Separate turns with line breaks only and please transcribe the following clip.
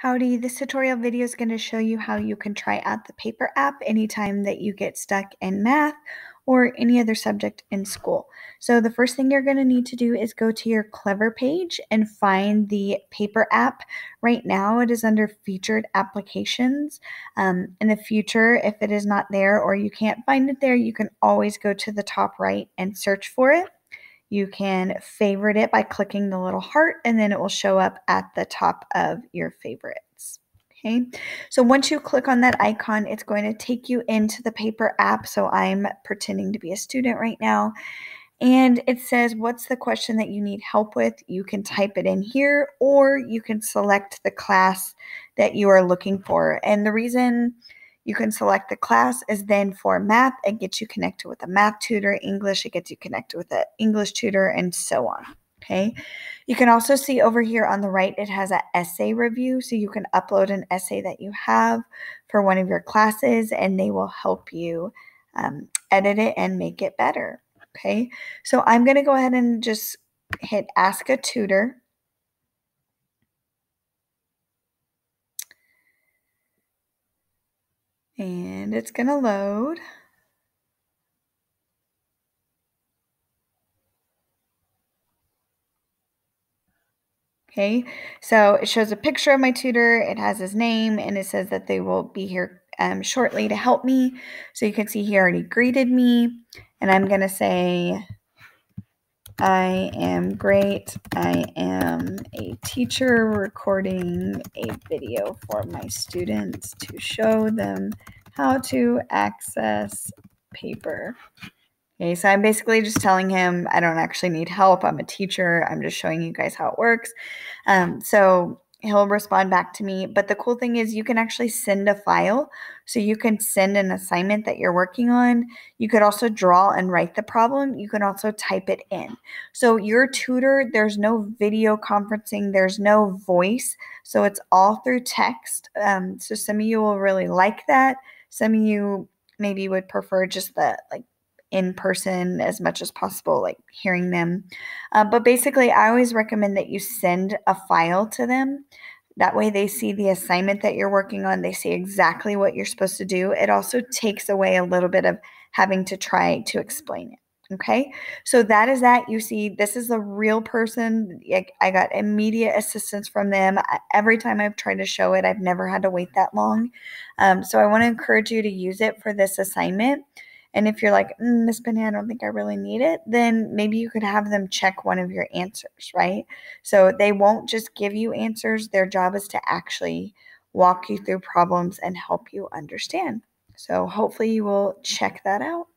Howdy, this tutorial video is going to show you how you can try out the paper app anytime that you get stuck in math or any other subject in school. So the first thing you're going to need to do is go to your Clever page and find the paper app. Right now it is under featured applications. In the future, if it is not there or you can't find it there, you can always go to the top right and search for it. You can favorite it by clicking the little heart, and then it will show up at the top of your favorites. Okay, so once you click on that icon, it's going to take you into the paper app. So I'm pretending to be a student right now. And it says, what's the question that you need help with? You can type it in here, or you can select the class that you are looking for. And the reason you can select the class is then for math, it gets you connected with a math tutor. English, it gets you connected with an English tutor, and so on. Okay. You can also see over here on the right, it has an essay review. So you can upload an essay that you have for one of your classes, and they will help you edit it and make it better. Okay. So I'm going to go ahead and just hit Ask a Tutor. And it's going to load. Okay, so it shows a picture of my tutor. It has his name, and it says that they will be here shortly to help me. So you can see he already greeted me, and I'm going to say, I am great. I am a teacher recording a video for my students to show them how to access paper. Okay, so I'm basically just telling him I don't actually need help. I'm a teacher. I'm just showing you guys how it works. So he'll respond back to me. But the cool thing is you can actually send a file. So you can send an assignment that you're working on. You could also draw and write the problem. You can also type it in. So your tutor, there's no video conferencing. There's no voice. So it's all through text. So some of you will really like that. Some of you maybe would prefer just the in person as much as possible, like hearing them. But basically, I always recommend that you send a file to them. That way they see the assignment that you're working on. They see exactly what you're supposed to do. It also takes away a little bit of having to try to explain it. Okay, so that is that. You see, this is a real person. I got immediate assistance from them. Every time I've tried to show it, I've never had to wait that long. So I want to encourage you to use it for this assignment. And if you're like, Miss Penny, I don't think I really need it, then maybe you could have them check one of your answers, right? So they won't just give you answers. Their job is to actually walk you through problems and help you understand. So hopefully you will check that out.